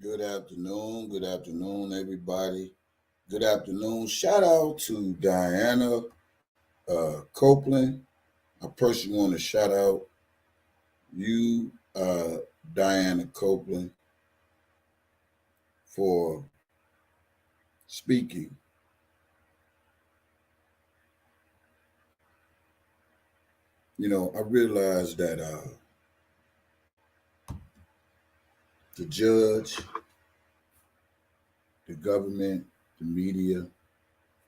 Good afternoon, everybody. Good afternoon. Shout out to Diana Copeland. I personally want to shout out you, Diana Copeland, for speaking. I realized that the judge, the government, the media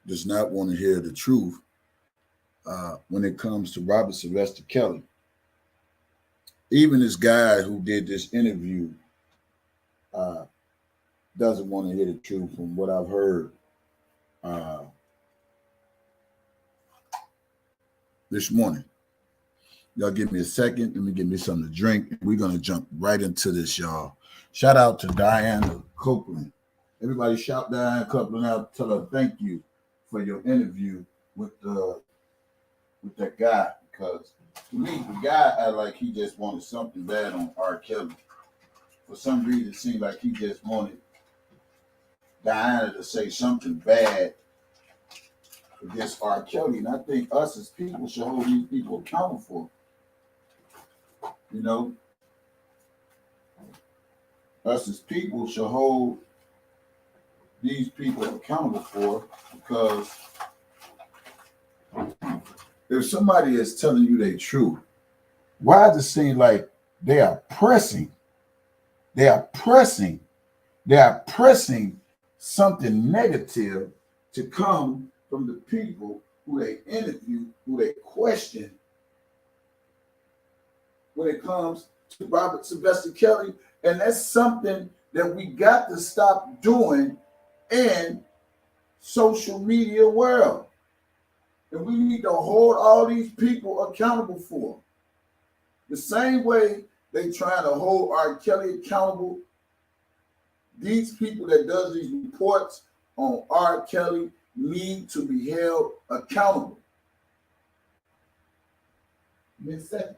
does not want to hear the truth when it comes to Robert Syvester Kelly. Even this guy who did this interview uh, doesn't want to hear the truth from what I've heard this morning. Y'all give me a second. Let me get me something to drink. We're going to jump right into this, y'all. Shout out to Diana Copeland. Everybody shout Diana Copeland out. Tell her thank you for your interview with that guy. Because to me, the guy acted like he just wanted something bad on R.Kelly. For some reason, it seemed like he just wanted Diana to say something bad against R.Kelly. And I think us as people should hold these people accountable for. Us as people should hold these people accountable for, because if somebody is telling you their truth, why does it seem like they are pressing something negative to come from the people who they interview, who they question, when it comes to Robert Syvester Kelly? And that's something that we got to stop doing in social media world. And we need to hold all these people accountable for. The same way they trying to hold R.Kelly accountable, these people that does these reports on R.Kelly need to be held accountable. Give me a second.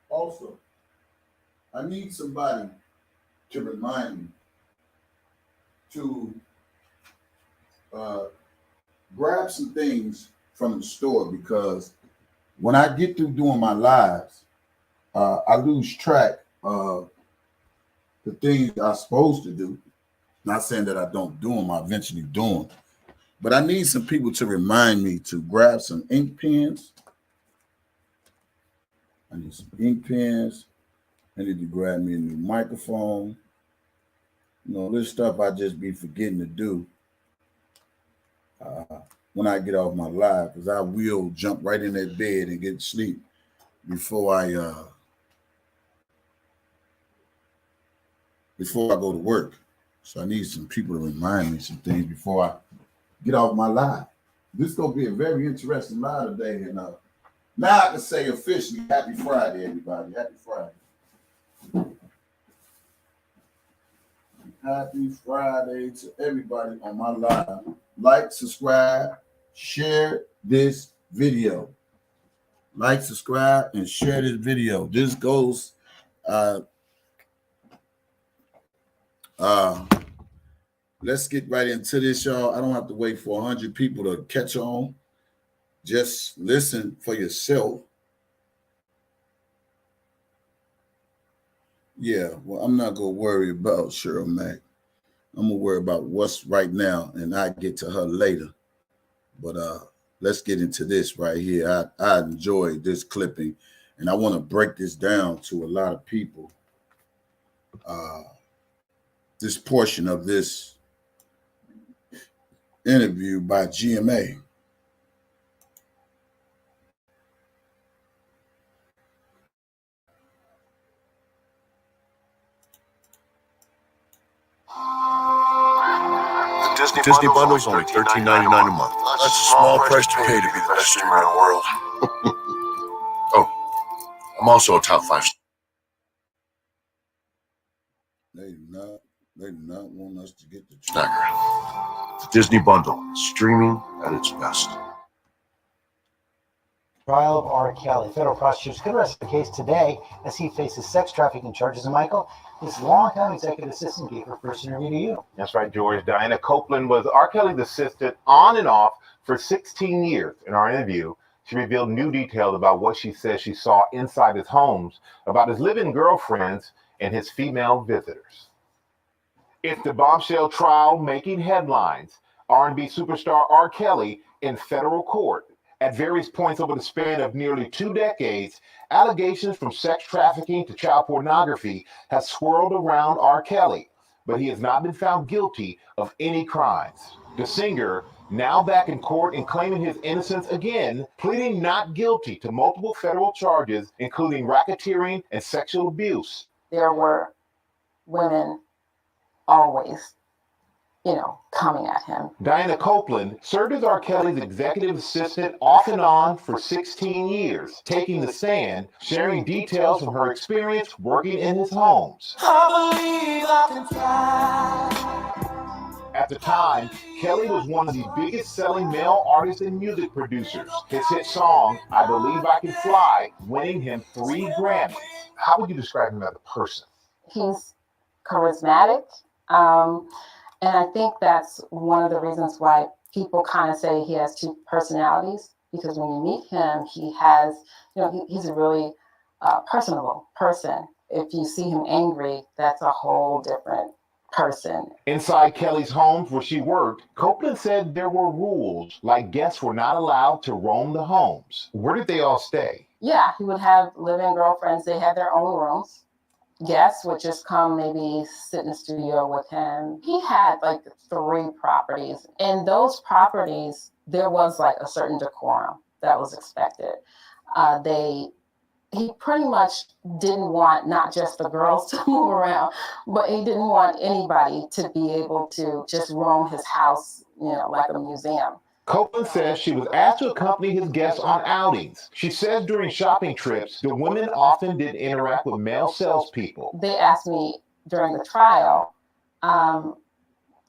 Also, I need somebody to remind me to grab some things from the store, because when I get through doing my lives, I lose track of the things I'm supposed to do. Not saying that I don't do them, I eventually do them. But I need some people to remind me to grab some ink pens. I need some ink pens. I need to grab me a new microphone. This stuff I just be forgetting to do when I get off my live, because I will jump right in that bed and get to sleep before I go to work. So I need some people to remind me some things before I get off my live. This is going to be a very interesting live today. And now I can say officially, happy Friday, everybody. Happy Friday. Happy Friday to everybody on my live. Like, subscribe, share this video. Like, subscribe, and share this video. This goes let's get right into this, y'all. I don't have to wait for 100 people to catch on. Just listen for yourself. Yeah, well, I'm not going to worry about Cheryl Mack. I'm going to worry about what's right now, and I get to her later. But let's get into this right here. I enjoyed this clipping, and I want to break this down to a lot of people. This portion of this interview by GMA. Disney bundle's only $13.99 a month. That's a small price to pay to be the best streamer in the world. Oh, I'm also a top 5. They do not want us to get the Snacker. The Disney Bundle, streaming at its best. Trial of R.Kelly. Federal prosecutors could arrest the case today as he faces sex trafficking charges. And Michael, this longtime executive assistant gave her first interview to you. That's right, George. Diana Copeland was R.Kelly's assistant on and off for 16 years. In our interview, she revealed new details about what she says she saw inside his homes, about his live-in girlfriends, and his female visitors. It's the bombshell trial making headlines. R&B superstar R. Kelly in federal court. At various points over the span of nearly 2 decades, allegations from sex trafficking to child pornography have swirled around R. Kelly, but he has not been found guilty of any crimes. The singer, now back in court and claiming his innocence again, pleading not guilty to multiple federal charges, including racketeering and sexual abuse. There were women always, coming at him. Diana Copeland served as R. Kelly's executive assistant off and on for 16 years, taking the stand, sharing details from her experience working in his homes. I believe I can fly. At the time, Kelly was one of the biggest selling male artists and music producers. His hit song, I Believe I Can Fly, winning him 3 Grammys. How would you describe him as a person? He's charismatic. And I think that's one of the reasons why people kind of say he has 2 personalities, because when you meet him, he has, he's a really personable person. If you see him angry, that's a whole different person. Inside Kelly's homes where she worked, Copeland said there were rules, like guests were not allowed to roam the homes. Where did they all stay? Yeah, he would have live-in girlfriends. They had their own rooms. Guests would just come maybe sit in the studio with him. He had like 3 properties. In those properties, there was like a certain decorum that was expected. He pretty much didn't want not just the girls to move around, but he didn't want anybody to be able to just roam his house, like a museum. Copeland says she was asked to accompany his guests on outings. She says during shopping trips, the women often did interact with male salespeople. They asked me during the trial,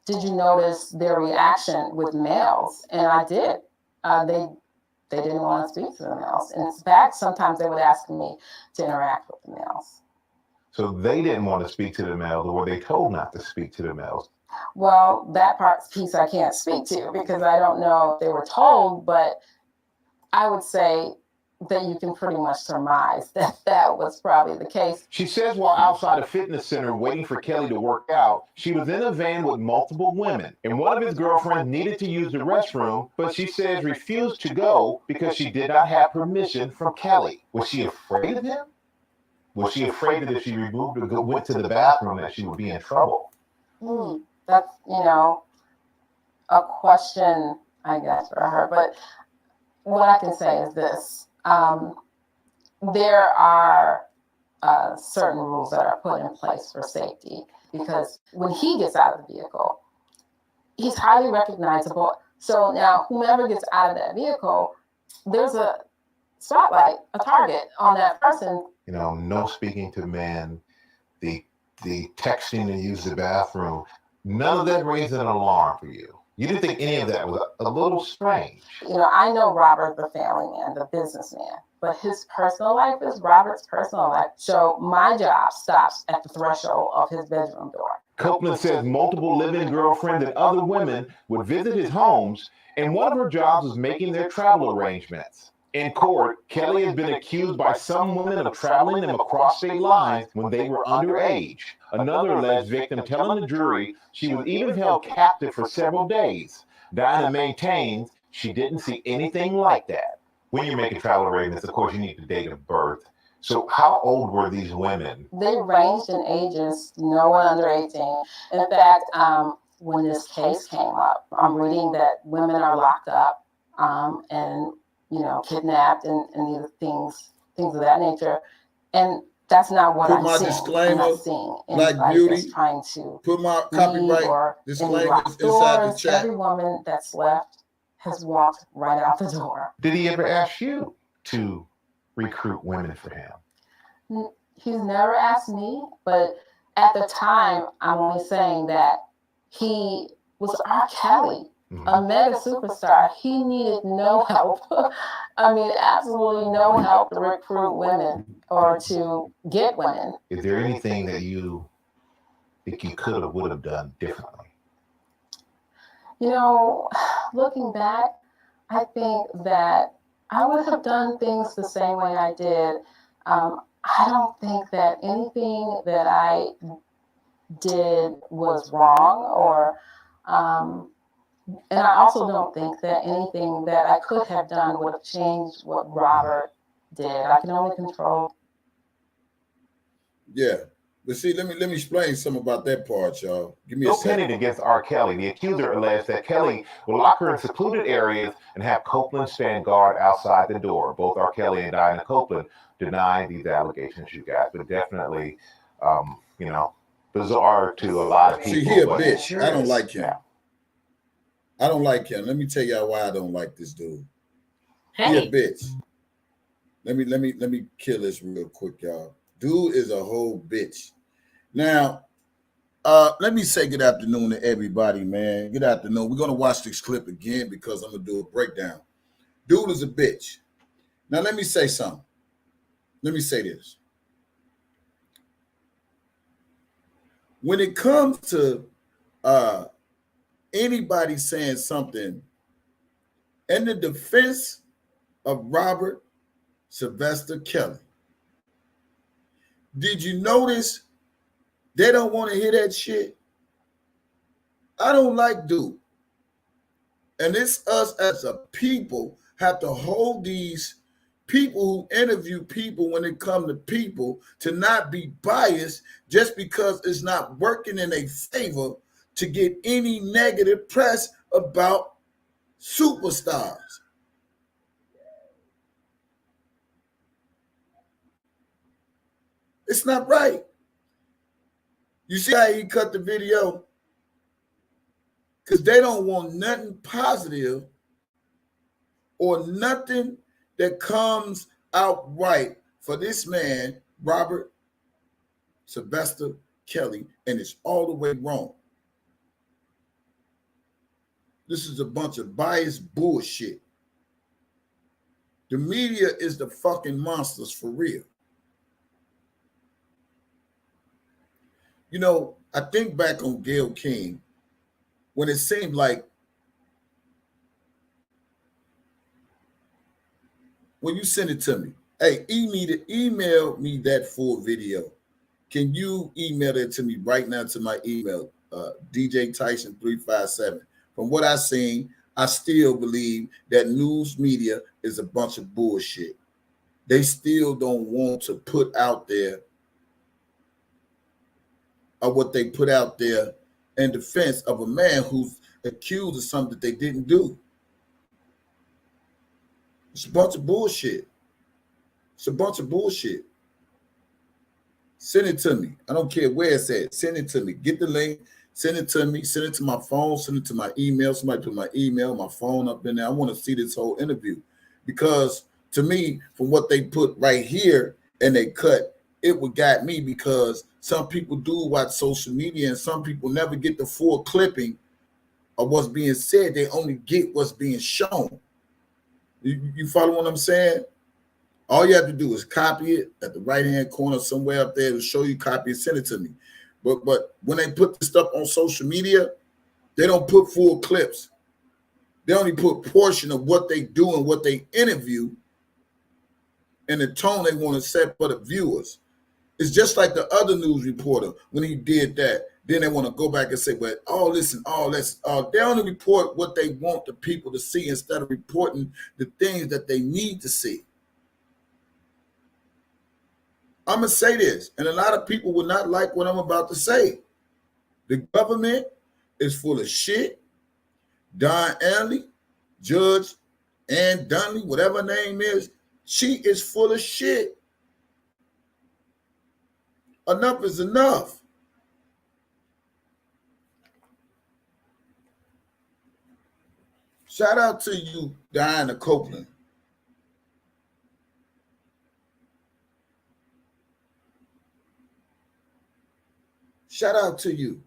did you notice their reaction with males? And I did. They didn't want to speak to the males. In fact, sometimes they would ask me to interact with the males. So they didn't want to speak to the males, or were they told not to speak to the males? Well, that piece I can't speak to because I don't know if they were told, but I would say that you can pretty much surmise that that was probably the case. She says while outside a fitness center waiting for Kelly to work out, she was in a van with multiple women, and one of his girlfriends needed to use the restroom, but she says refused to go because she did not have permission from Kelly. Was she afraid of him? Was she afraid that if she removed or went to the bathroom that she would be in trouble? That's, a question, I guess, for her. But what I can say is this. There are certain rules that are put in place for safety, because when he gets out of the vehicle, he's highly recognizable. So now whomever gets out of that vehicle, there's a spotlight, a target on that person. No speaking to men, the texting to use the bathroom, none of that raised an alarm for you. You didn't think any of that was a little strange. I know Robert, the family man, the businessman, but his personal life is Robert's personal life. So my job stops at the threshold of his bedroom door. Copeland says multiple live-in girlfriends and other women would visit his homes, and one of her jobs was making their travel arrangements. In court, Kelly has been accused by some women of traveling them across state lines when they were underage. Another alleged victim telling the jury she was even held captive for several days. Diana maintains she didn't see anything like that. When you're making travel arrangements, of course, you need the date of birth. So how old were these women? They ranged in ages, no one under 18. In fact, when this case came up, I'm reading that women are locked up and kidnapped and these things of that nature. And that's not what I'm seeing. Disclaimer, I'm not seeing Black anybody Beauty, that's trying to put my copyright disclaimers inside the chat. Every woman that's left has walked right out the door. Did he ever ask you to recruit women for him? He's never asked me, but at the time, I'm only saying that he was R.Kelly, a mega superstar. He needed no help. I mean, absolutely no help to recruit women or to get women. Is there anything that you think you could have, would have done differently? You know, looking back, I think that I would have done things the same way I did. I don't think that anything that I did was wrong, or and I also don't think that anything that I could have done would have changed what Robert did. I can only control. Yeah. But see, let me explain something about that part, y'all. Give me a No second. penning against R. Kelly. The accuser alleged that Kelly would lock her in secluded areas and have Copeland stand guard outside the door. Both R. Kelly and Diana Copeland deny these allegations, you guys, but definitely, you know, bizarre to a lot of people. See, he a but bitch. Sure I don't is. like him. Yeah. I don't like him. Let me tell y'all why I don't like this dude. He a bitch. Let me kill this real quick, y'all. Dude is a whole bitch. Now, let me say good afternoon to everybody, man. Good afternoon. We're gonna watch this clip again because I'm gonna do a breakdown. Dude is a bitch. Now, let me say something. Let me say this. When it comes to anybody saying something in the defense of Robert Syvester Kelly, did you notice they don't want to hear that shit? I don't like dude. And it's us as a people have to hold these people who interview people when it comes to people to not be biased just because it's not working in their favor to get any negative press about superstars. It's not right. You see how he cut the video? Because they don't want nothing positive or nothing that comes out right for this man, Robert Syvester Kelly, and it's all the way wrong. This is a bunch of biased bullshit. The media is the fucking monsters for real. You know, I think back on Gayle King when it seemed like when you send it to me, hey, email me that full video. Can you email it to me right now to my email, DJ Tyson 357? From what I've seen, I still believe that news media is a bunch of bullshit. They still don't want to put out there what they put out there in defense of a man who's accused of something that they didn't do. It's a bunch of bullshit. It's a bunch of bullshit. Send it to me. I don't care where it's at. Send it to me. Get the link. Send it to me. Send it to my phone. Send it to my email. Somebody put my email, my phone up in there. I want to see this whole interview because to me, from what they put right here and they cut, it would guide me because some people do watch social media and some people never get the full clipping of what's being said. They only get what's being shown. You follow what I'm saying? All you have to do is copy it at the right-hand corner somewhere up there to show you, copy and send it to me. But when they put this stuff on social media, they don't put full clips. They only put portion of what they do and what they interview and the tone they want to set for the viewers. It's just like the other news reporter when he did that. Then they want to go back and say, well, all this and all this. They only report what they want the people to see instead of reporting the things that they need to see. I'm going to say this, and a lot of people will not like what I'm about to say. The government is full of shit. Donelly, Judge Ann Donelly, whatever her name is, she is full of shit. Enough is enough. Shout out to you, Diana Copeland. Shout out to you.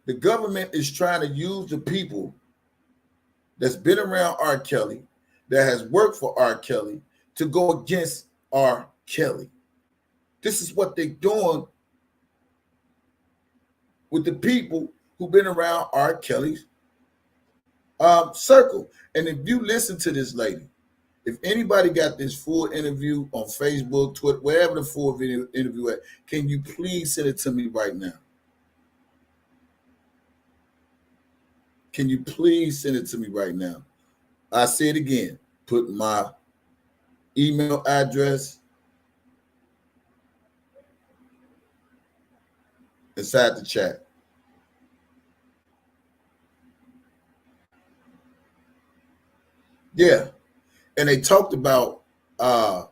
The government is trying to use the people that's been around R. Kelly, that has worked for R. Kelly, to go against R. Kelly. This is what they're doing with the people who've been around R. Kelly's circle. And if you listen to this lady, if anybody got this full interview on Facebook, Twitter, wherever the full video interview at, can you please send it to me right now? Can you please send it to me right now? I say it again. Put my email address inside the chat. Yeah. And they talked about, don't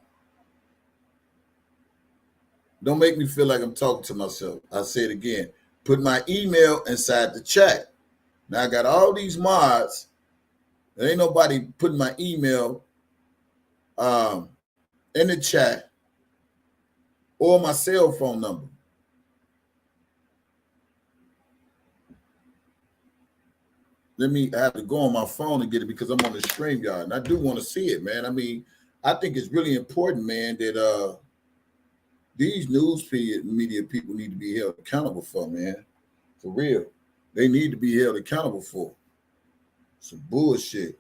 make me feel like I'm talking to myself. I say it again. Put my email inside the chat. Now I got all these mods. There ain't nobody putting my email in the chat or my cell phone number. I have to go on my phone and get it because I'm on the StreamYard, and I do want to see it, man. I mean, I think it's really important, man, that these news media people need to be held accountable for, man. For real. They need to be held accountable for. Some bullshit.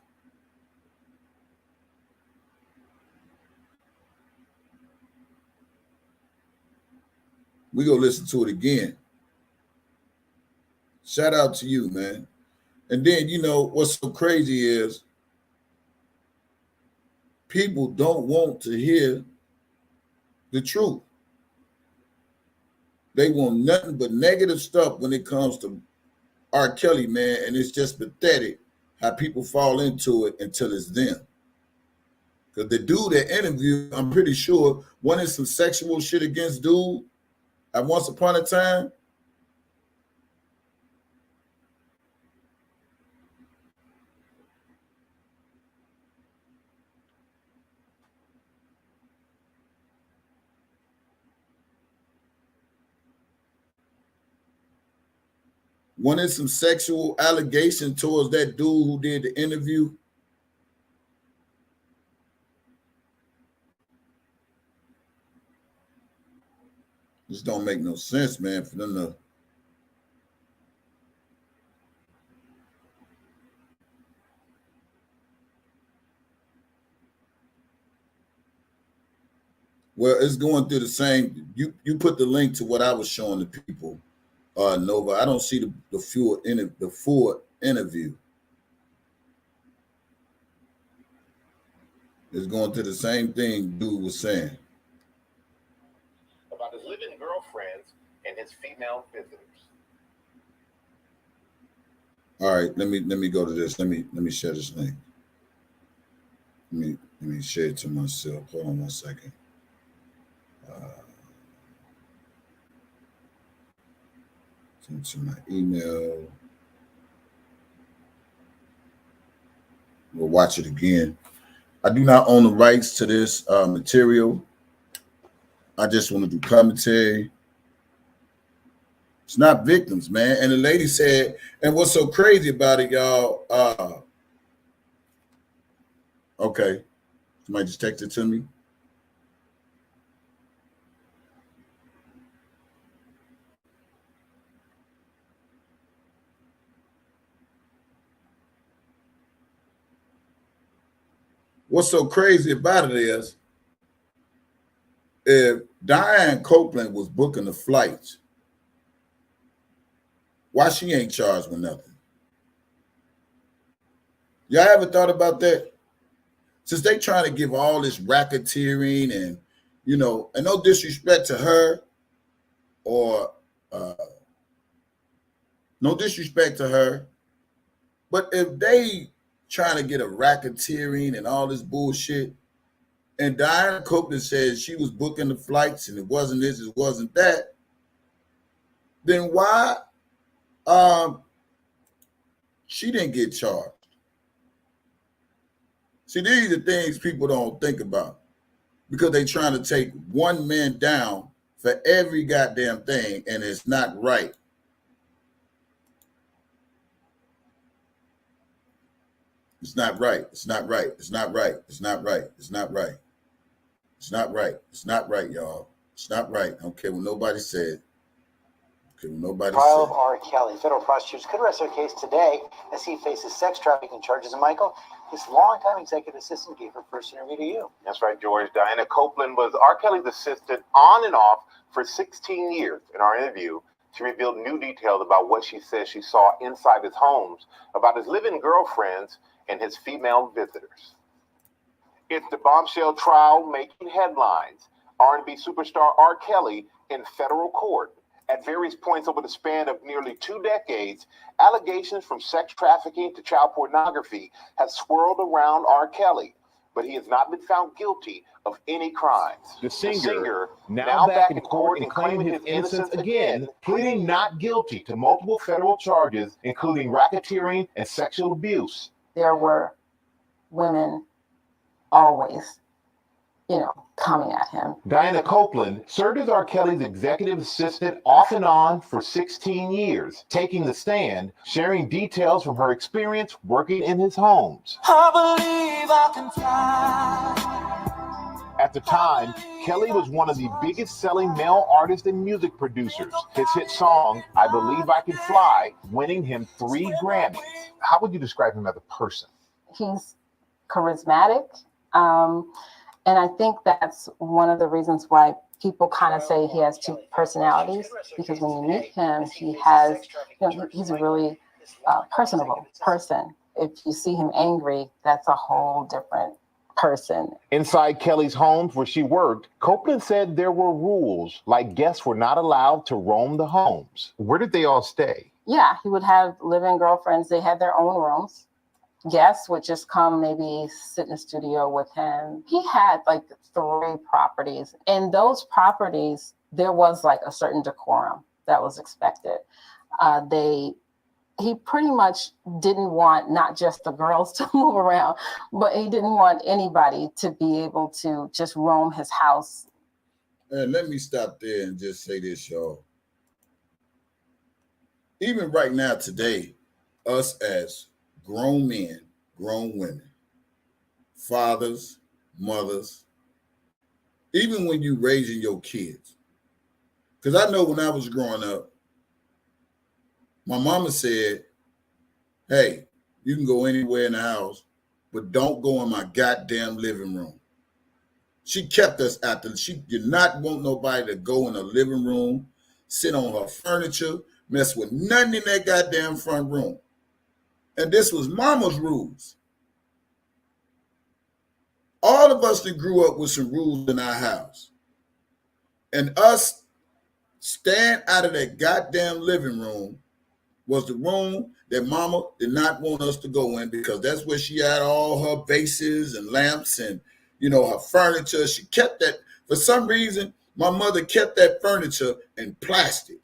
We go listen to it again. Shout out to you, man. And then, you know, what's so crazy is people don't want to hear the truth. They want nothing but negative stuff when it comes to R. Kelly, man, and it's just pathetic how people fall into it until it's them. Because the dude that interviewed, I'm pretty sure, wanted some sexual shit against dude at once upon a time. Wanted some sexual allegation towards that dude who did the interview. This don't make no sense, man, for them to. Well, it's going through the same. You put the link to what I was showing the people. Nova, I don't see the full interview. It's going to the same thing dude was saying about his living girlfriends and his female visitors. All right, let me go to this. Let me share this link. Let me share it to myself. Hold on 1 second. To my email. We'll watch it again. I do not own the rights to this material. I just want to do commentary. It's not victims, man. And the lady said, and what's so crazy about it, y'all, okay. Somebody just texted it to me. What's so crazy about it is, if Diane Copeland was booking the flights, why she ain't charged with nothing? Y'all ever thought about that? Since they trying to give all this racketeering and, you know, and no disrespect to her or no disrespect to her, but if they trying to get a racketeering and all this bullshit, and Diana Copeland says she was booking the flights and it wasn't this, it wasn't that, then why she didn't get charged? See, these are things people don't think about because they trying to take one man down for every goddamn thing, and it's not right. It's not right. It's not right. It's not right. It's not right. It's not right. It's not right. It's not right, y'all. It's not right. I don't care what nobody said. Trial of R.Kelly. Federal prosecutors could arrest their case today as he faces sex trafficking charges. And Michael, his longtime executive assistant gave her first interview to you. That's right, George. Diana Copeland was R.Kelly's assistant on and off for 16 years. In our interview, she revealed new details about what she says she saw inside his homes, about his live-in girlfriends and his female visitors. It's the bombshell trial making headlines. R&B superstar R.Kelly in federal court. At various points over the span of nearly 2 decades, allegations from sex trafficking to child pornography have swirled around R.Kelly, but he has not been found guilty of any crimes. The singer now back in court and claiming his innocence again, pleading not guilty to multiple federal charges, including racketeering and sexual abuse. There were women always, coming at him. Diana Copeland served as R.Kelly's executive assistant off and on for 16 years, taking the stand, sharing details from her experience working in his homes. I believe I can fly. At the time, Kelly was one of the biggest selling male artists and music producers. His hit song, I Believe I Can Fly, winning him 3 Grammys. How would you describe him as a person? He's charismatic. And I think that's one of the reasons why people kind of say he has 2 personalities, because when you meet him, he has, he's a really personable person. If you see him angry, that's a whole different person. Inside Kelly's homes where she worked, Copeland said there were rules, like guests were not allowed to roam the homes. Where did they all stay? Yeah, he would have live-in girlfriends. They had their own rooms. Guests would just come maybe sit in the studio with him. He had like 3 properties. In those properties, there was like a certain decorum that was expected. He pretty much didn't want not just the girls to move around, but he didn't want anybody to be able to just roam his house. And let me stop there and just say this, y'all. Even right now today, us as grown men, grown women, fathers, mothers, even when you raising your kids. Because I know when I was growing up, my mama said, hey, you can go anywhere in the house, but don't go in my goddamn living room. She kept us out there. She did not want nobody to go in the living room, sit on her furniture, mess with nothing in that goddamn front room. And this was mama's rules. All of us that grew up with some rules in our house. And us staying out of that goddamn living room was the room that mama did not want us to go in, because that's where she had all her vases and lamps and, her furniture. She kept that. For some reason, my mother kept that furniture in plastic.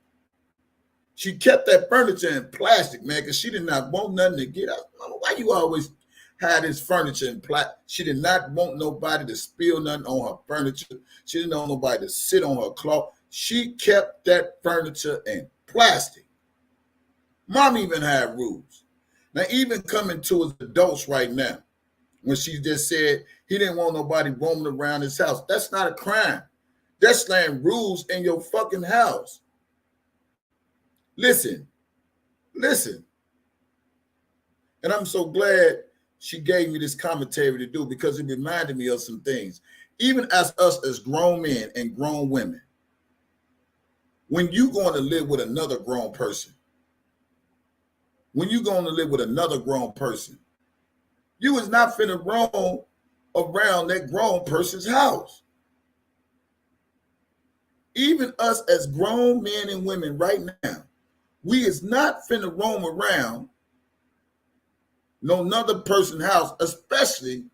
She kept that furniture in plastic, man, because she did not want nothing to get out. Mama, why you always had this furniture in plastic? She did not want nobody to spill nothing on her furniture. She didn't want nobody to sit on her cloth. She kept that furniture in plastic. Mom even had rules. Now, even coming to us adults right now, when she just said he didn't want nobody roaming around his house, that's not a crime. That's laying rules in your fucking house. Listen. And I'm so glad she gave me this commentary to do, because it reminded me of some things. Even as us as grown men and grown women, when you going to live with another grown person, you is not finna roam around that grown person's house. Even us as grown men and women right now, we is not finna roam around no another person's house, especially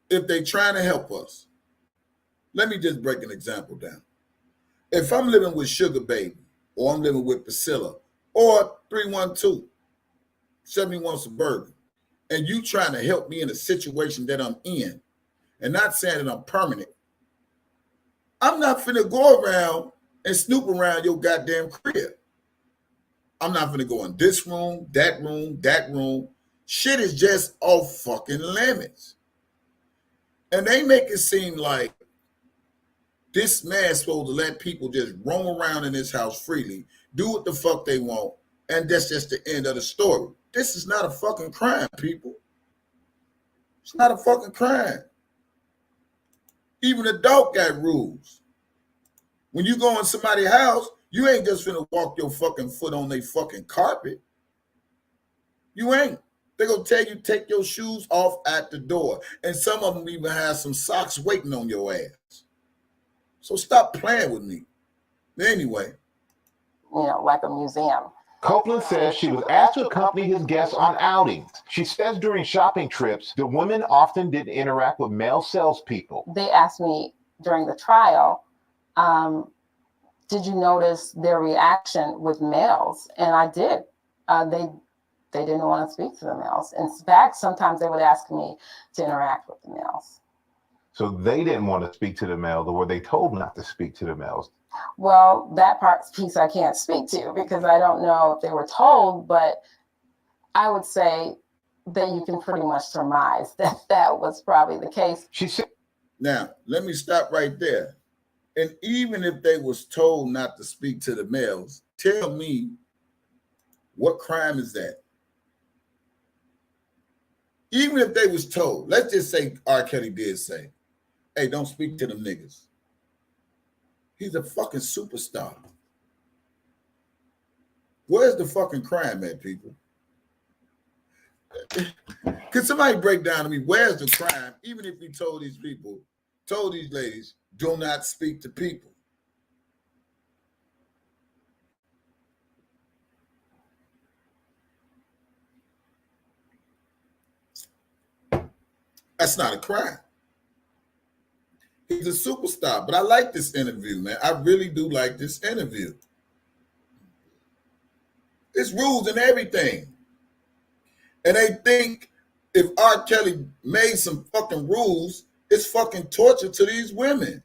if they trying to help us. Let me just break an example down. If I'm living with Sugar Baby, or I'm living with Priscilla, or 312, 71 Suburban, and you trying to help me in a situation that I'm in, and not saying that I'm permanent, I'm not finna go around and snoop around your goddamn crib. I'm not finna go in this room, that room, that room. Shit is just off fucking limits. And they make it seem like this man's supposed to let people just roam around in his house freely, do what the fuck they want, and that's just the end of the story. This is not a fucking crime, people. It's not a fucking crime. Even a dog got rules. When you go in somebody's house, you ain't just finna walk your fucking foot on their fucking carpet. You ain't. They're gonna tell you take your shoes off at the door. And some of them even have some socks waiting on your ass. So stop playing with me. Anyway. Like a museum. Copeland says she was asked to accompany his guests on outings. She says during shopping trips, the women often didn't interact with male salespeople. They asked me during the trial, did you notice their reaction with males? And I did. They didn't want to speak to the males. In fact, sometimes they would ask me to interact with the males. So they didn't want to speak to the males, or were they told not to speak to the males? Well, that piece I can't speak to because I don't know if they were told, but I would say that you can pretty much surmise that that was probably the case. She said. Now, let me stop right there. And even if they was told not to speak to the males, tell me what crime is that? Even if they was told, let's just say R.Kelly did say, hey, don't speak to them niggas. He's a fucking superstar. Where's the fucking crime at, people? Could somebody break down to me, where's the crime, even if he told these people, told these ladies, do not speak to people? That's not a crime. He's a superstar, but I like this interview, man. I really do like this interview. There's rules and everything. And they think if R. Kelly made some fucking rules, it's fucking torture to these women.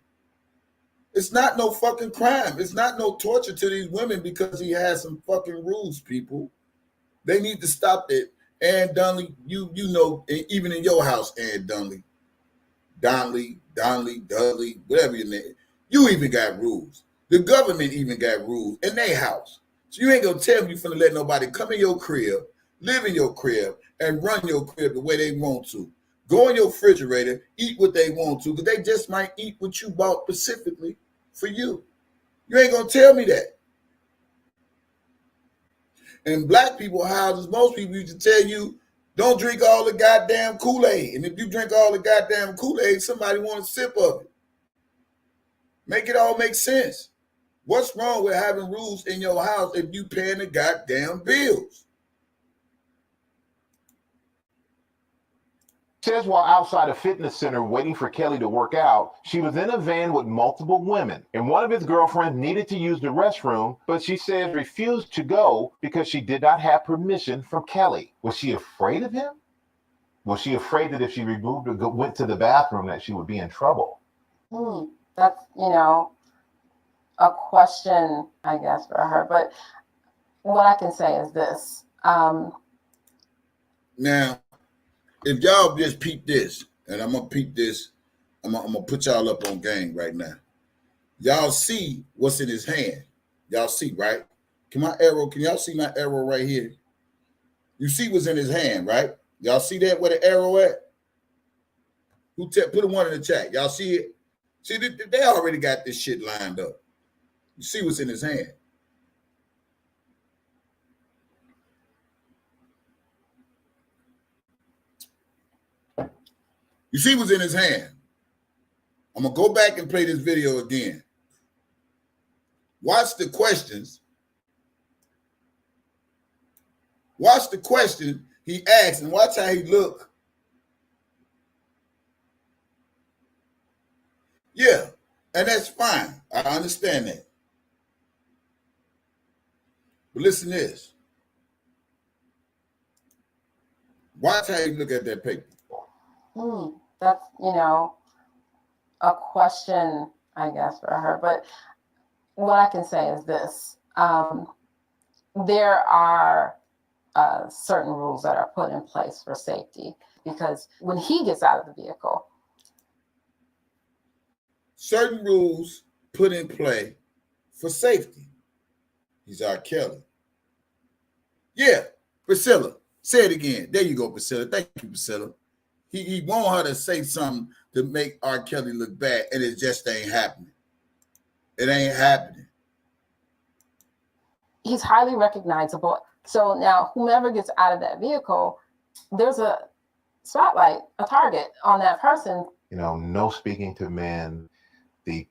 It's not no fucking crime. It's not no torture to these women because he has some fucking rules, people. They need to stop it. And Donelly, you know, even in your house, and Donelly, Dudley, whatever your name, you even got rules. The government even got rules in their house. So you ain't gonna tell me you finna let nobody come in your crib, live in your crib, and run your crib the way they want to. Go in your refrigerator, eat what they want to, because they just might eat what you bought specifically for you. You ain't gonna tell me that. In black people houses, most people used to tell you, don't drink all the goddamn Kool-Aid. And if you drink all the goddamn Kool-Aid, somebody want a sip of it. Make it all make sense. What's wrong with having rules in your house if you paying the goddamn bills? Says while outside a fitness center waiting for Kelly to work out, she was in a van with multiple women, and one of his girlfriends needed to use the restroom, but she says refused to go because she did not have permission from Kelly. Was she afraid of him? Was she afraid that if she removed or went to the bathroom that she would be in trouble? That's, a question, I guess, for her. But what I can say is this. Now, if y'all just peep this, and I'm gonna peep this, I'm gonna put y'all up on game right now. Y'all see what's in his hand. Y'all see, right? Can y'all see my arrow right here? You see what's in his hand, right? Y'all see that where the arrow at? Put a one in the chat. Y'all see it? See, they already got this shit lined up. You see what's in his hand. You see what's in his hand. I'm going to go back and play this video again. Watch the questions. Watch the question he asked and watch how he look. Yeah, and that's fine. I understand that. But listen to this. Watch how you look at that paper. That's, a question, I guess, for her. But what I can say is this. There are certain rules that are put in place for safety, because when he gets out of the vehicle, certain rules put in play for safety. He's R.Kelly. Yeah, Priscilla, say it again. There you go, Priscilla. Thank you, Priscilla. He want her to say something to make R.Kelly look bad, and it just ain't happening. It ain't happening. he's highly recognizable. So now whomever gets out of that vehicle, there's a spotlight, a target on that person. You know, no speaking to men, the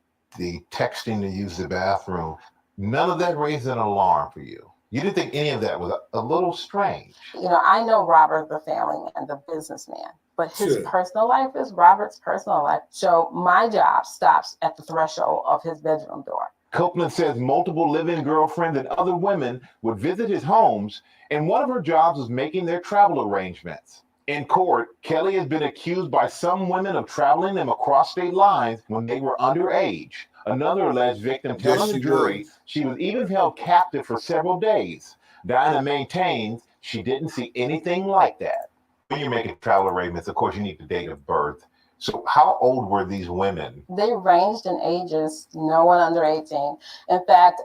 texting to use the bathroom, none of that raised an alarm for you. You didn't think any of that was a little strange. You know, I know Robert, the family man, the businessman, but his personal life is Robert's personal life. So my job stops at the threshold of his bedroom door. Copeland says multiple live-in girlfriends and other women would visit his homes, and one of her jobs was making their travel arrangements. In court, Kelly has been accused by some women of traveling them across state lines when they were underage. Another alleged victim telling the jury she was even held captive for several days. Diana maintains she didn't see anything like that. When you're making travel arrangements, of course, you need the date of birth. So how old were these women? They ranged in ages, no one under 18. In fact,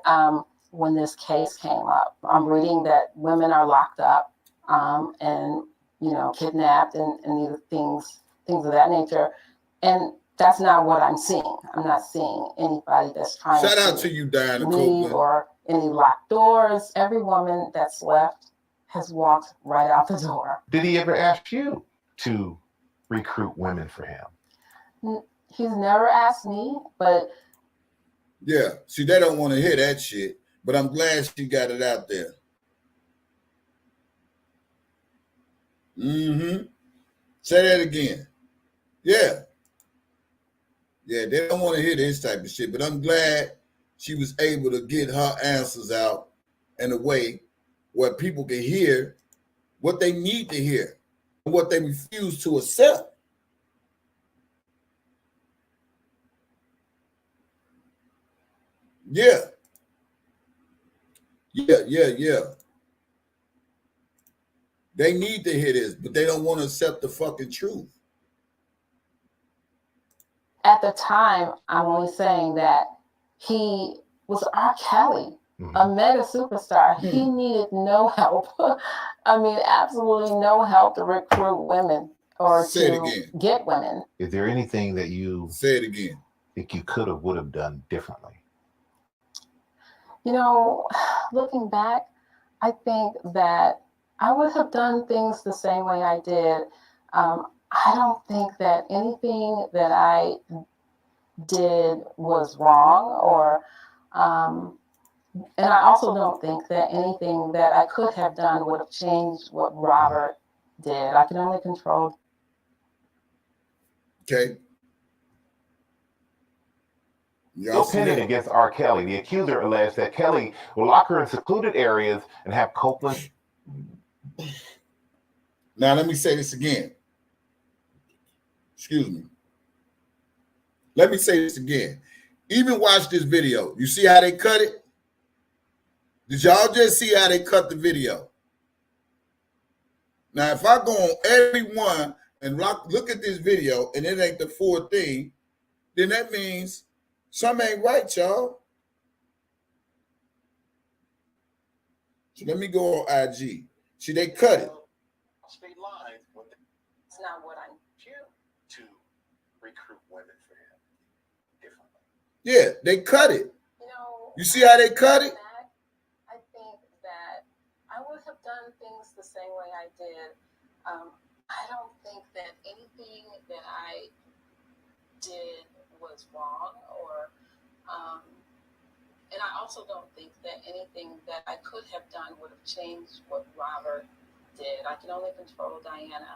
when this case came up, I'm reading that women are locked up and, you know, kidnapped and these things of that nature. And that's not what I'm seeing. I'm not seeing anybody that's trying Shout out to you, Diana Copeland. Or any locked doors. Every woman that's left has walked right out the door. Did he ever ask you to recruit women for him? He's never asked me, but yeah, see, they don't want to hear that shit, but I'm glad she got it out there. Say that again. Yeah, they don't want to hear this type of shit, but I'm glad she was able to get her answers out in a way where people can hear what they need to hear, what they refuse to accept. Yeah. They need to hear this, but they don't want to accept the fucking truth. At the time, I'm only saying that he was R.Kelly, a mega superstar. He needed no help. I mean, absolutely no help to recruit women or to get women. Is there anything that you think you could have, would have done differently? You know, looking back, I think that I would have done things the same way I did. I don't think that anything that I did was wrong, or and I also don't think that anything that I could have done would have changed what Robert did. I can only control. Okay. Still pending against R.Kelly. The accuser alleged that Kelly will lock her in secluded areas and have Copeland. Now, let me say this again. Excuse me. Let me say this again. Even watch this video. You see how they cut it? Did y'all just see how they cut the video? Now, if I go on every one and look at this video and it ain't the full thing, then that means something ain't right, y'all. So let me go on IG. See, they cut it. State lines. It's not what I do to recruit women for him differently. Yeah, they cut it. You know, you see how they cut it? I think that I would have done things the same way I did. I don't think that anything that I did was wrong, or and I also don't think that anything that I could have done would have changed what Robert did. I can only control Diana.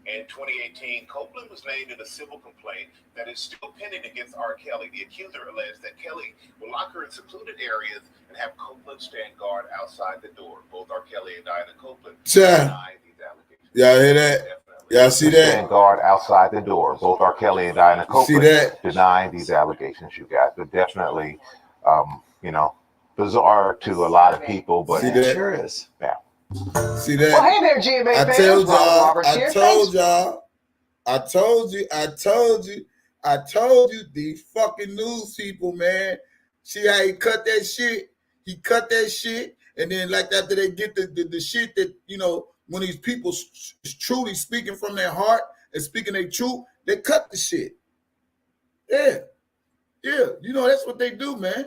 In 2018, Copeland was named in a civil complaint that is still pending against R.Kelly. The accuser alleged that Kelly will lock her in secluded areas and have Copeland stand guard outside the door. Both R.Kelly and Diana Copeland deny these allegations. Y'all hear that? Y'all see to stand that? guard outside the door. Both R.Kelly and Diana You see Copeland that? denying these allegations, you guys. But definitely, you know, bizarre to a lot of people. But See Yeah, it that? sure is. yeah, See that? Well, hey there, GMA I fans. told Robert y'all. Roberts I here. told Thanks. y'all. I told you. I told you. I told you. These fucking news people, man. See how he cut that shit? He cut that shit, and then like after they get the shit that, you know, when these people is truly speaking from their heart and speaking their truth, they cut the shit. Yeah, yeah. You know, that's what they do, man.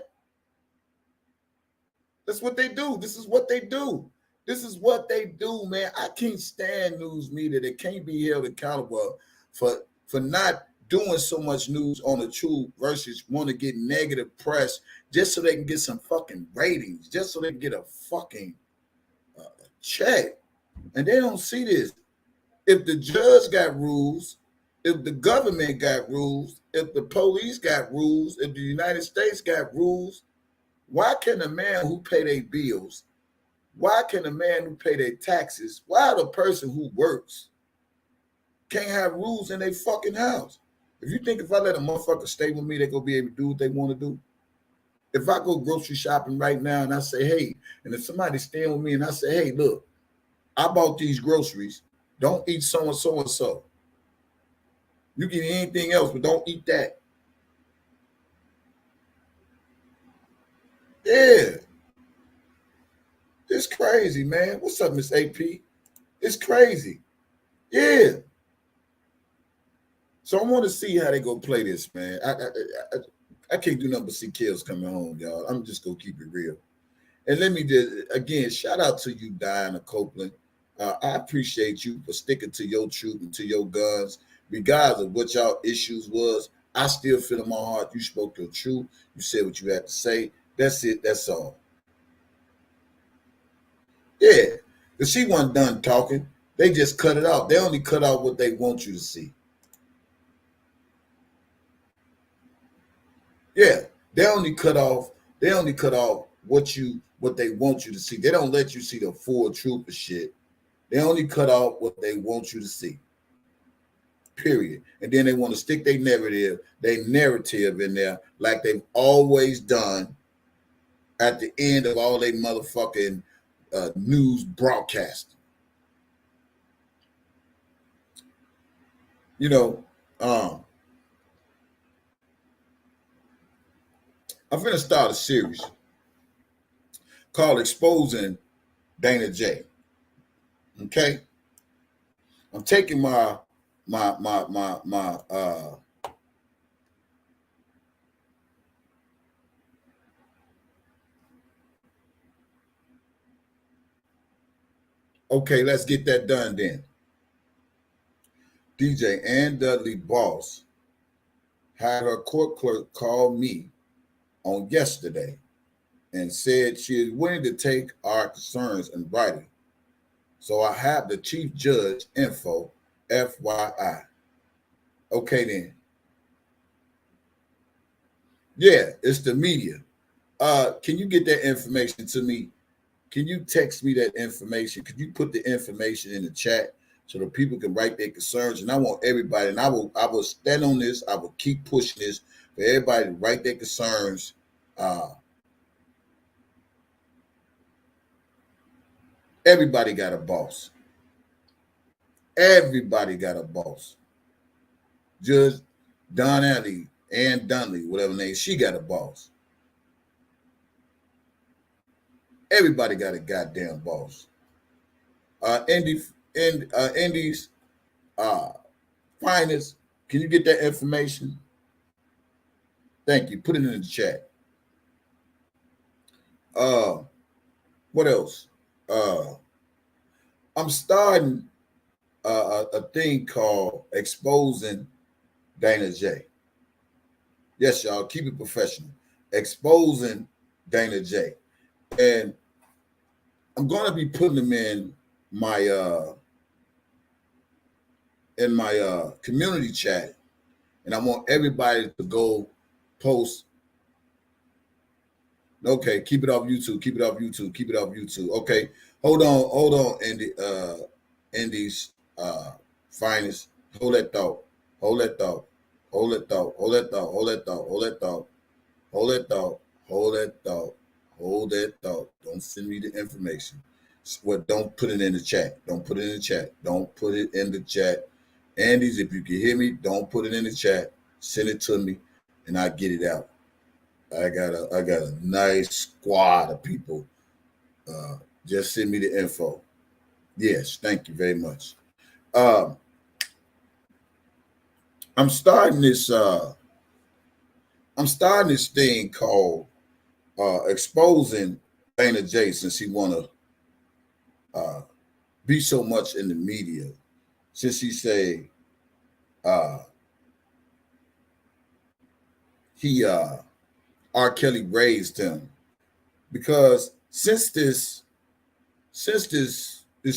That's what they do. This is what they do. This is what they do, man. I can't stand news media that can't be held accountable for not doing so much news on the truth versus want to get negative press just so they can get some fucking ratings, just so they can get a fucking check. And they don't see this. If the judge got rules, if the government got rules, if the police got rules, if the United States got rules, why can a man who pay their bills, why can a man who pay their taxes, why the person who works can't have rules in their fucking house? If you think if I let a motherfucker stay with me, they're going to be able to do what they want to do. If I go grocery shopping right now and I say, hey, and if somebody's staying with me and I say, hey, look, I bought these groceries. Don't eat so and so and so. You can eat anything else, but don't eat that. Yeah. It's crazy, man. What's up, Miss AP? It's crazy. Yeah. So I want to see how they go play this, man. I can't do nothing but see kills coming home, y'all. I'm just going to keep it real. And let me just, again, shout out to you, Diana Copeland. I appreciate you for sticking to your truth and to your guns. Regardless of what y'all issues was, I still feel in my heart you spoke your truth. You said what you had to say. That's it. That's all. Yeah. Because she wasn't done talking. They just cut it out. They only cut out what they want you to see. Yeah. They only cut off what they want you to see. They don't let you see the full truth of shit. They only cut off what they want you to see. Period. And then they want to stick their narrative in there like they've always done at the end of all their motherfucking news broadcasting. You know, I'm going to start a series called Exposing Dana J. Okay? I'm taking my okay, let's get that done then. DJ Ann Dudley Boss had her court clerk call me on yesterday and said she is willing to take our concerns in writing. So I have the chief judge info, FYI. Okay then. Yeah, it's the media. Can you get that information to me? Can you text me that information? Could you put the information in the chat so that people can write their concerns? And I want everybody, and I will stand on this. I will keep pushing this for everybody to write their concerns. Everybody got a boss. Everybody got a boss. Judge Donelly and Donelly, whatever name, she got a boss. Everybody got a goddamn boss. Indy's finest. Can you get that information? Thank you. Put it in the chat. What else? I'm starting a thing called Exposing Dana J. Yes, y'all, keep it professional. Exposing Dana J. And I'm going to be putting them in my community chat, and I want everybody to go post. Okay, keep it off YouTube. Keep it off YouTube. Keep it off YouTube. Okay, hold on, Andy. Andy's Finest. Hold that thought. Hold that thought. Hold that thought. Hold that thought. Hold that thought. Hold that thought. Hold that thought. Hold that thought. Hold that thought. Don't send me the information. Well, don't put it in the chat. Don't put it in the chat. Don't put it in the chat. Andy's, if you can hear me, don't put it in the chat. Send it to me, and I get it out. I got a nice squad of people. Just send me the info. Yes, thank you very much. I'm starting this thing called exposing Dana J, since he wanna be so much in the media, since he say R.Kelly raised him, because since this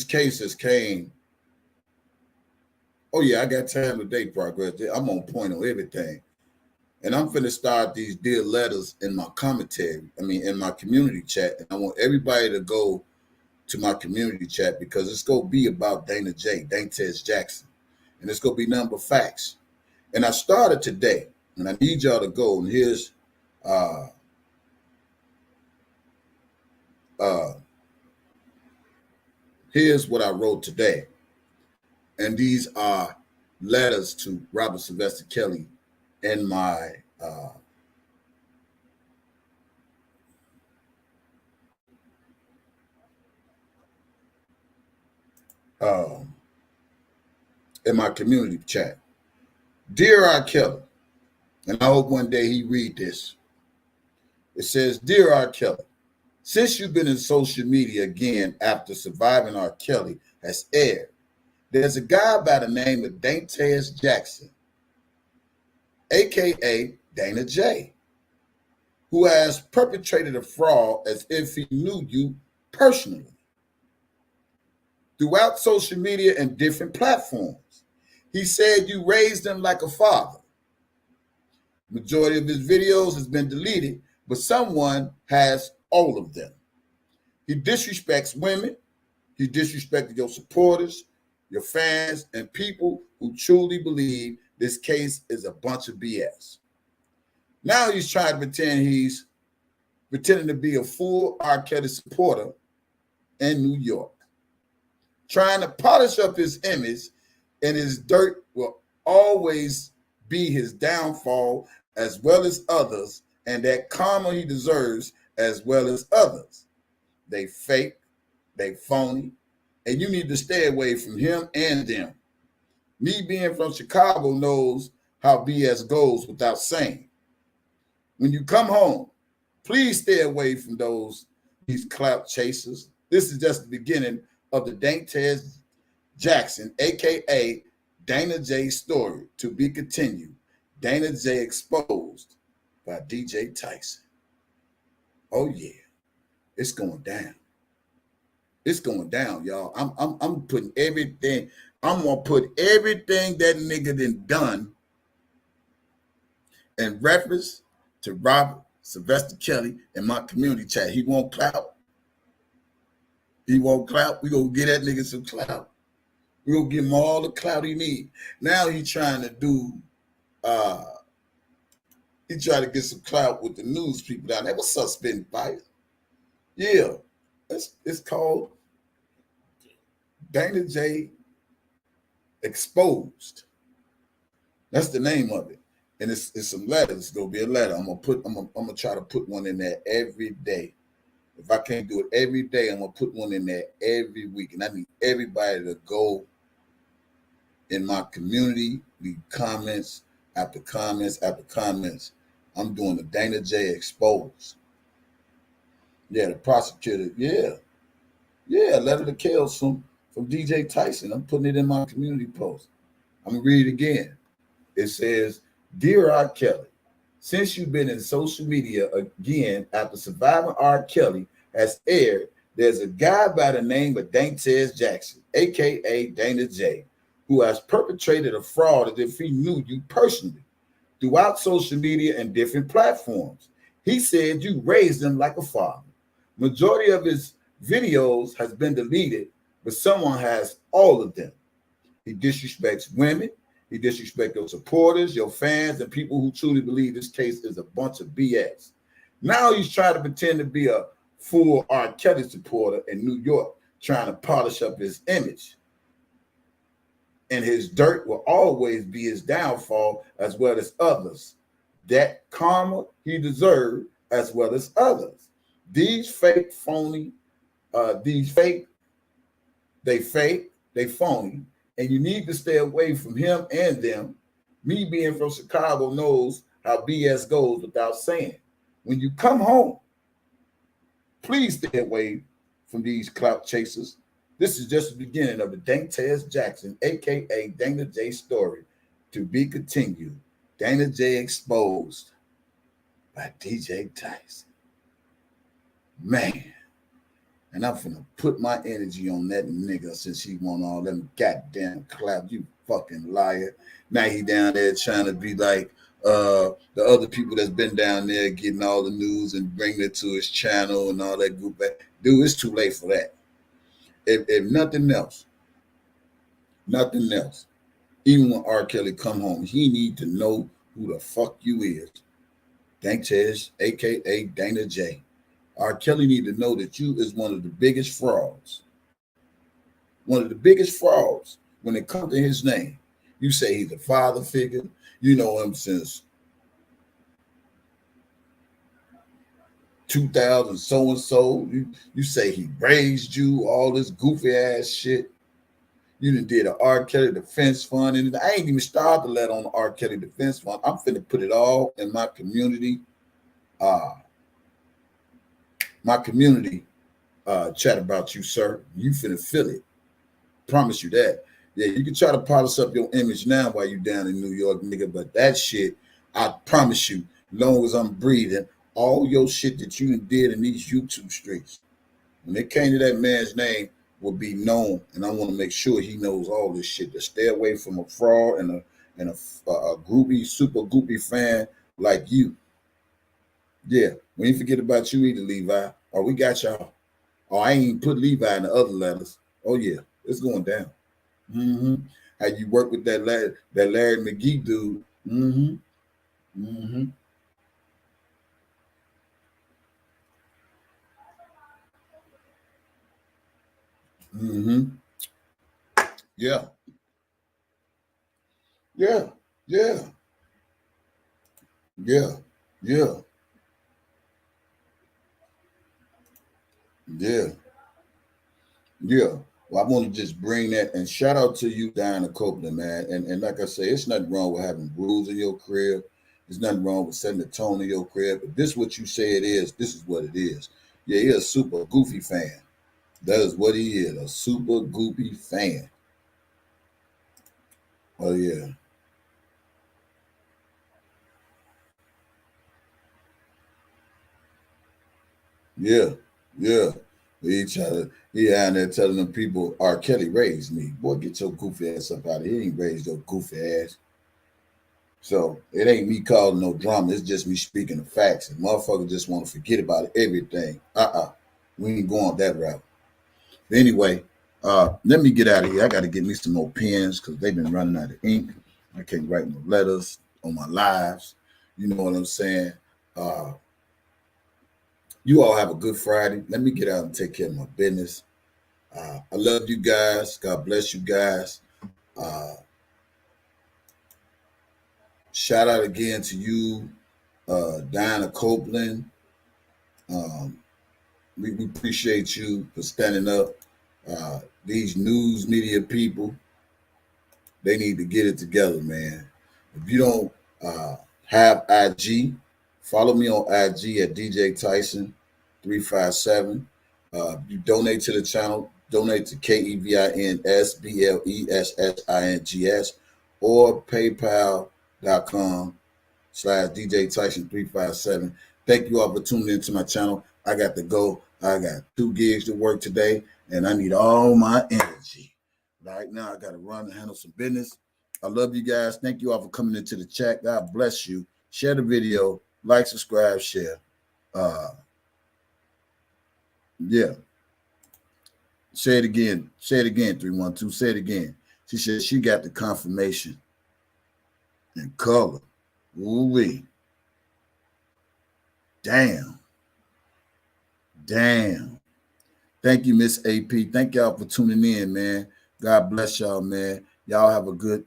case has came, oh yeah, I got time today, Progress. I'm on point on everything. And I'm finna start these dear letters in my commentary, in my community chat. And I want everybody to go to my community chat, because it's gonna be about Dana J, Dantez Jackson. And it's gonna be nothing but facts. And I started today, and I need y'all to go, and here's what I wrote today. And these are letters to Robert Syvester Kelly in my community chat. Dear R.Kelly, and I hope one day he read this. It says, Dear R.Kelly, since you've been in social media again after Surviving R.Kelly has aired, there's a guy by the name of Dantez Jackson, a.k.a. Dana J, who has perpetrated a fraud as if he knew you personally throughout social media and different platforms. He said you raised him like a father. Majority of his videos has been deleted, but someone has all of them. He disrespects women. He disrespected your supporters, your fans, and people who truly believe this case is a bunch of BS. Now he's trying to pretending to be a full R.Kelly supporter in New York, trying to polish up his image, and his dirt will always be his downfall as well as others, and that karma he deserves as well as others. They fake, they phony, and you need to stay away from him and them. Me being from Chicago knows how BS goes without saying. When you come home, please stay away from these clout chasers. This is just the beginning of the Dantez Jackson, a.k.a. Dana J story, to be continued. Dana J exposed by DJ Tyson. Oh yeah, it's going down. It's going down, y'all. I'm putting everything. I'm gonna put everything that nigga done in reference to Robert Syvester Kelly in my community chat. He won't clout. He won't clout. We gonna get that nigga some clout. We gonna give him all the clout he need. Now he trying to do. He tried to get some clout with the news people down there. What's up, Spin Fire? Yeah, it's called Dana J Exposed. That's the name of it. And it's some letters. It's gonna be a letter. I'm gonna try to put one in there every day. If I can't do it every day, I'm gonna put one in there every week. And I need everybody to go in my community, leave comments after comments after comments. I'm doing the Dana J Exposed. Yeah, the prosecutor, yeah, letter to kill from DJ Tyson. I'm putting it in my community post. I'm gonna read it again. It says, Dear R.Kelly, since you've been in social media again after Surviving R.Kelly has aired, there's a guy by the name of Dantez Jackson, a.k.a. Dana J, who has perpetrated a fraud as if he knew you personally throughout social media and different platforms. He said you raised him like a father. Majority of his videos has been deleted, but someone has all of them. He disrespects women. He disrespects your supporters, your fans, and people who truly believe this case is a bunch of BS. Now he's trying to pretend to be a full R. Kelly supporter in New York, trying to polish up his image. And his dirt will always be his downfall as well as others. That karma he deserved as well as others. These fake, phony, they phony, and you need to stay away from him and them. Me being from Chicago knows how BS goes without saying. When you come home, please stay away from these clout chasers. This is just the beginning of the Dantez Jackson, aka Dana J story, to be continued. Dana J exposed by DJ Tyson. Man. And I'm finna put my energy on that nigga since he won all them goddamn claps. You fucking liar. Now he down there trying to be like the other people that's been down there getting all the news and bringing it to his channel and all that group. Dude, it's too late for that. If nothing else, even when R. Kelly come home, he need to know who the fuck you is. Dantez, aka Dana J. R. Kelly need to know that you is one of the biggest frauds. One of the biggest frauds when it comes to his name. You say he's a father figure. You know him since 2000 so-and-so. You say he raised you, all this goofy ass shit. You done did an R. Kelly defense fund. And I ain't even started to let on the R. Kelly defense fund. I'm finna put it all in my community. Chat about you, sir. You finna feel it. Promise you that. Yeah, you can try to polish up your image now while you down in New York, nigga, but that shit, I promise you, long as I'm breathing, all your shit that you did in these YouTube streets, when it came to that man's name, will be known, and I want to make sure he knows all this shit. To stay away from a fraud and a groupie, super goopy fan like you. Yeah, we ain't forget about you either, Levi. Oh, we got y'all. Oh, I ain't even put Levi in the other letters. Oh yeah, it's going down. How you work with that Larry McGee dude? Yeah. Well, I want to just bring that and shout out to you, Diana Copeland, man. And like I say, it's nothing wrong with having rules in your crib. There's nothing wrong with setting the tone in your crib. If this is what you say it is, this is what it is. Yeah, you're a super goofy fan. That is what he is, a super goofy fan. Oh, yeah. He out there telling them people, R. Kelly raised me. Boy, get your goofy ass up out of here. He ain't raised your goofy ass. So it ain't me calling no drama. It's just me speaking the facts. And motherfuckers just want to forget about everything. We ain't going that route. But anyway, let me get out of here. I got to get me some more pens because they've been running out of ink. I can't write no letters on my lives. You know what I'm saying? You all have a good Friday. Let me get out and take care of my business. I love you guys. God bless you guys. Shout out again to you, Diana Copeland. We appreciate you for standing up. These news media people, they need to get it together, man. If you don't have IG, follow me on IG at DJ Tyson 357. You donate to the channel, donate to KEVINS BLESSINGS or PayPal.com/DJ Tyson 357. Thank you all for tuning into my channel. I got to go. I got 2 gigs to work today, and I need all my energy. Right now, I got to run and handle some business. I love you guys. Thank you all for coming into the chat. God bless you. Share the video. Like, subscribe, share. Yeah. Say it again. Say it again, 312. Say it again. She said she got the confirmation in color. Ooh-wee. Damn. Thank you, Miss AP. Thank y'all for tuning in, man. God bless y'all, man. Y'all have a good.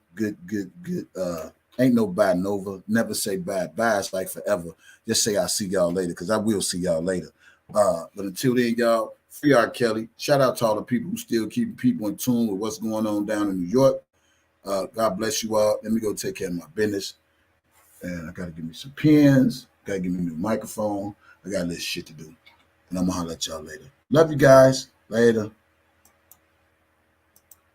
Ain't no bye Nova. Never say bye. Bye is like forever. Just say I'll see y'all later, because I will see y'all later. But until then, y'all, free R.Kelly. Shout out to all the people who still keeping people in tune with what's going on down in New York. God bless you all. Let me go take care of my business. And I got to give me some pens. Got to give me a new microphone. I got a little shit to do. And I'm going to holler at y'all later. Love you guys. Later.